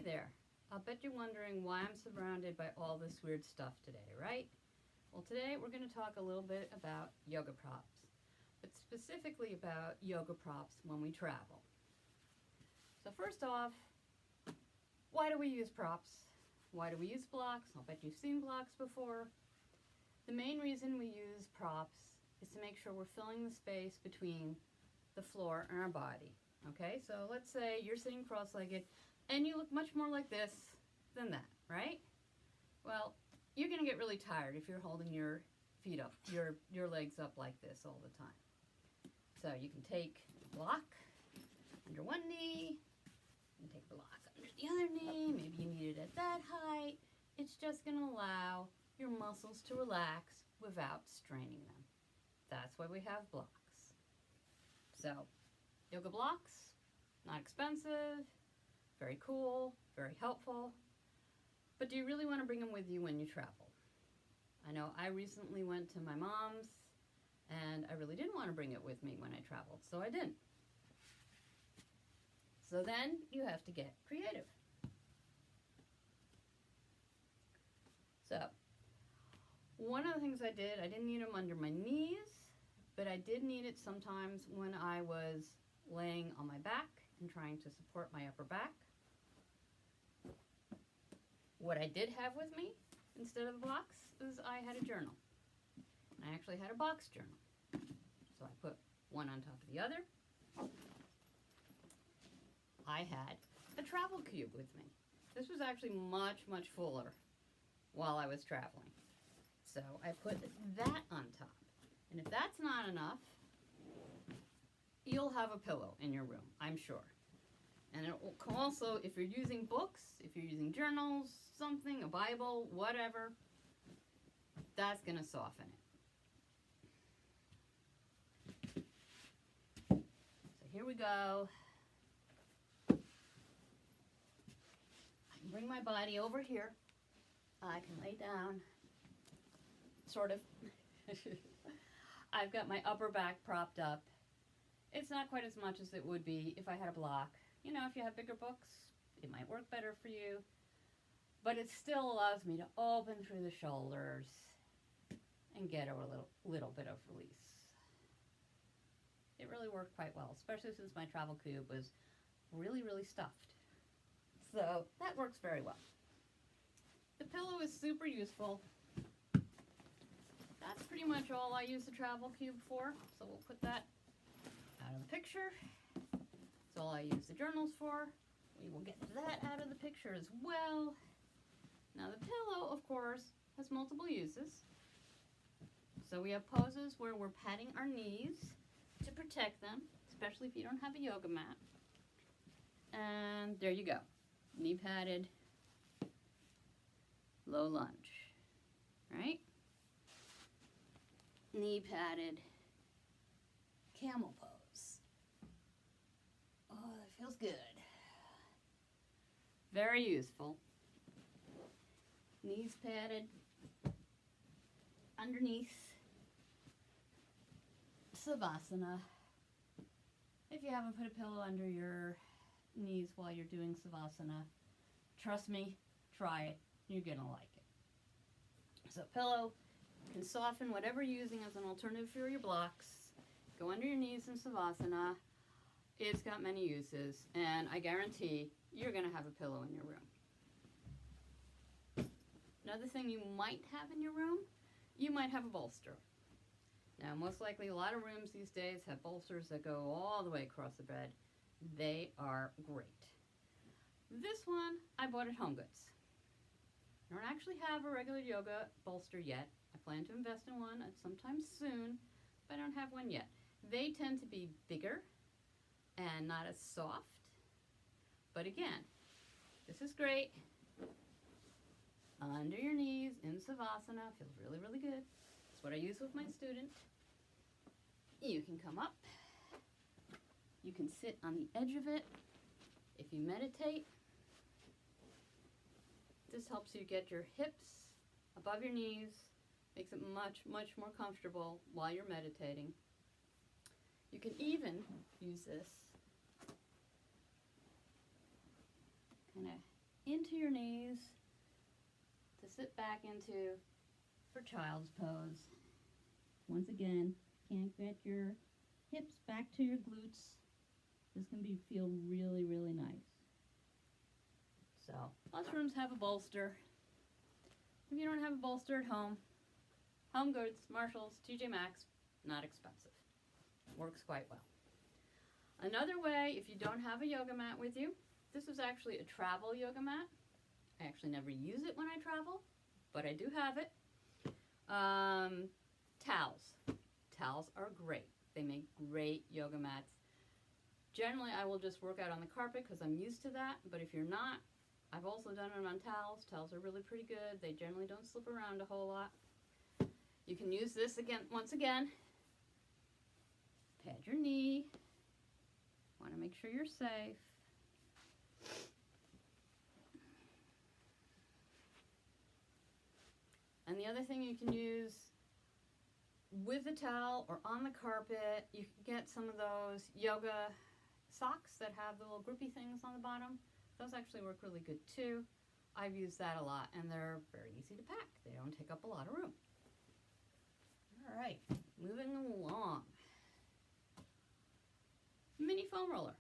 there. I'll bet you're wondering why I'm surrounded by all this weird stuff today, right? Well, today we're going to talk a little bit about yoga props, but specifically about yoga props when we travel. So first off, why do we use props? Why do we use blocks? I'll bet you've seen blocks before. The main reason we use props is to make sure we're filling the space between the floor and our body. Okay, so let's say you're sitting cross-legged and you look much more like this than that, right? Well, you're going to get really tired if you're holding your feet up, your legs up like this all the time. So you can take a block under one knee and take a block under the other knee. Maybe you need it at that height. It's just going to allow your muscles to relax without straining them. That's why we have blocks. So, yoga blocks, not expensive, very cool, very helpful. But do you really want to bring them with you when you travel? I know I recently went to my mom's and I really didn't want to bring it with me when I traveled, so I didn't. So then you have to get creative. So, one of the things I did, I didn't need them under my knees, but I did need it sometimes when I was laying on my back and trying to support my upper back. What I did have with me instead of the blocks is I had a journal. I actually had a box journal. So I put one on top of the other. I had a travel cube with me. This was actually much, much fuller while I was traveling. So I put that on top. And if that's not enough, you'll have a pillow in your room, I'm sure. And it will also, if you're using books, if you're using journals, something, a Bible, whatever, that's going to soften it. So here we go. I can bring my body over here. I can lay down, sort of. I've got my upper back propped up. It's not quite as much as it would be if I had a block. You know, if you have bigger books, it might work better for you. But it still allows me to open through the shoulders and get a little bit of release. It really worked quite well, especially since my travel cube was really, really stuffed. So that works very well. The pillow is super useful. That's pretty much all I use the travel cube for. So we'll put that out of the picture. That's all I use the journals for. We will get that out of the picture as well. Now the pillow, of course, has multiple uses. So we have poses where we're patting our knees to protect them, especially if you don't have a yoga mat. And there you go. Knee padded, low lunge, right? Knee padded, camel pose. Oh, that feels good. Very useful. Knees padded, underneath, Savasana. If you haven't put a pillow under your knees while you're doing Savasana, trust me, try it. You're gonna like it. So pillow can soften whatever you're using as an alternative for your blocks. Go under your knees in Savasana. It's got many uses, and I guarantee you're going to have a pillow in your room. Another thing you might have in your room, you might have a bolster. Now, most likely a lot of rooms these days have bolsters that go all the way across the bed. They are great. This one I bought at HomeGoods. I don't actually have a regular yoga bolster yet. I plan to invest in one sometime soon, but I don't have one yet. They tend to be bigger and not as soft. But again, this is great. Under your knees in Savasana. Feels really, really good. That's what I use with my student. You can come up. You can sit on the edge of it. If you meditate, this helps you get your hips above your knees. Makes it much, much more comfortable while you're meditating. You can even use this kind of into your knees to sit back into for child's pose. Once again, can't get your hips back to your glutes. This can feel really, really nice. So, most rooms have a bolster. If you don't have a bolster at home, Home Goods, Marshalls, TJ Maxx, not expensive. Works quite well. Another way, if you don't have a yoga mat with you, this is actually a travel yoga mat. I actually never use it when I travel, but I do have it. Towels. Towels are great. They make great yoga mats. Generally, I will just work out on the carpet because I'm used to that, but if you're not, I've also done it on towels. Towels are really pretty good. They generally don't slip around a whole lot. You can use this again, once again. Pad your knee. Want to make sure you're safe. And the other thing you can use with the towel or on the carpet, you can get some of those yoga socks that have the little grippy things on the bottom. Those actually work really good too. I've used that a lot, and they're very easy to pack. They don't take up a lot of room. All right, moving along. Mini foam roller.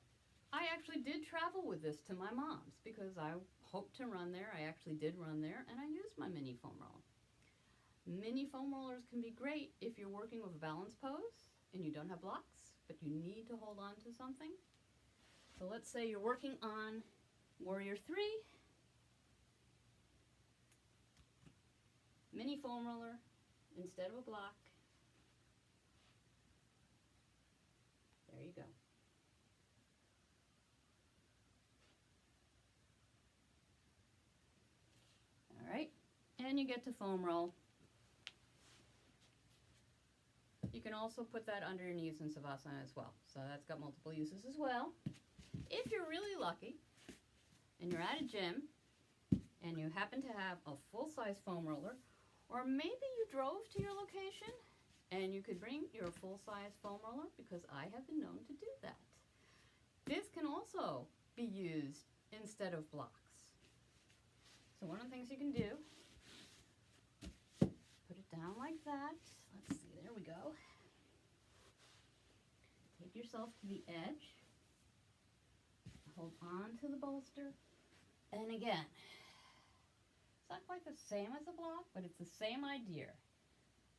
I actually did travel with this to my mom's because I hoped to run there. I actually did run there, and I used my mini foam roller. Mini foam rollers can be great if you're working with a balance pose and you don't have blocks, but you need to hold on to something. So let's say you're working on Warrior 3. Mini foam roller instead of a block. There you go. All right, and you get to foam roll. You can also put that under your knees in Savasana as well. So that's got multiple uses as well. If you're really lucky and you're at a gym and you happen to have a full-size foam roller, or maybe you drove to your location and you could bring your full-size foam roller, because I have been known to do that. This can also be used instead of blocks. So one of the things you can do, put it down like that. Let's see, there we go. Take yourself to the edge. Hold on to the bolster. And again, it's not quite the same as a block, but it's the same idea.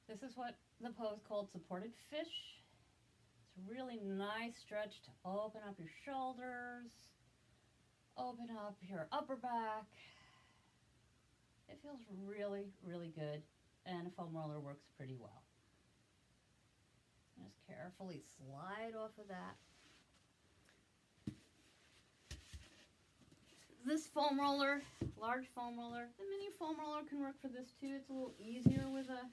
This is what the pose called supported fish. It's a really nice stretch to open up your shoulders, open up your upper back. It feels really, really good, and a foam roller works pretty well. Just carefully slide off of that. This foam roller, large foam roller, the mini foam roller can work for this too. It's a little easier with a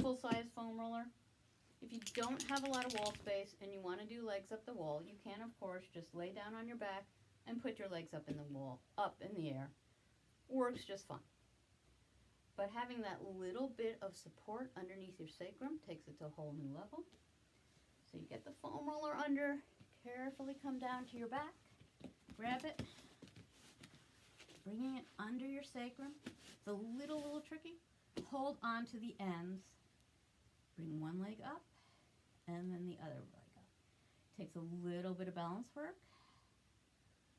full-size foam roller. If you don't have a lot of wall space and you want to do legs up the wall, you can, of course, just lay down on your back and put your legs up in the wall, up in the air. Works just fine. But having that little bit of support underneath your sacrum takes it to a whole new level. So you get the foam roller under, carefully come down to your back, grab it, bringing it under your sacrum. It's a little tricky. Hold on to the ends. Bring one leg up and then the other leg up. Takes a little bit of balance work,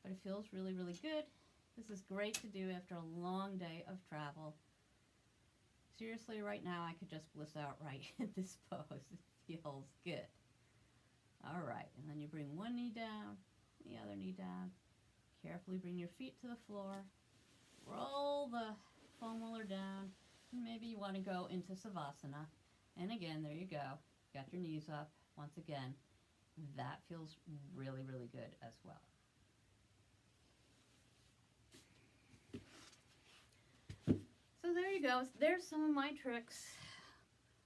but it feels really, really good. This is great to do after a long day of travel. Seriously, right now I could just bliss out right in this pose. It feels good. All right, and then you bring one knee down, the other knee down. Carefully bring your feet to the floor. Roll the foam roller down. And maybe you want to go into Savasana. And again, there you go. Got your knees up. Once again, that feels really, really good as well. So there you go. There's some of my tricks.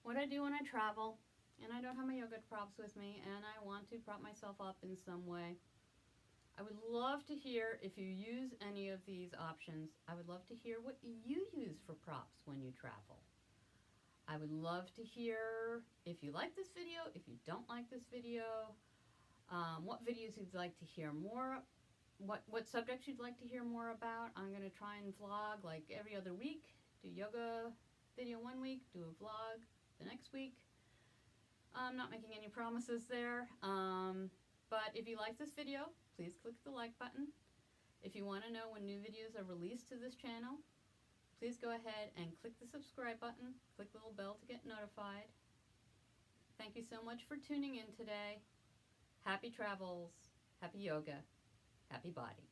What I do when I travel and I don't have my yoga props with me and I want to prop myself up in some way. I would love to hear if you use any of these options. I would love to hear what you use for props when you travel. I would love to hear if you like this video, if you don't like this video, what videos you'd like to hear more what subjects you'd like to hear more about. I'm going to try and vlog like every other week. Do yoga video one week, do a vlog the next week. I'm not making any promises there. But if you like this video, please click the like button. If you want to know when new videos are released to this channel, please go ahead and click the subscribe button. Click the little bell to get notified. Thank you so much for tuning in today. Happy travels, happy yoga, happy body.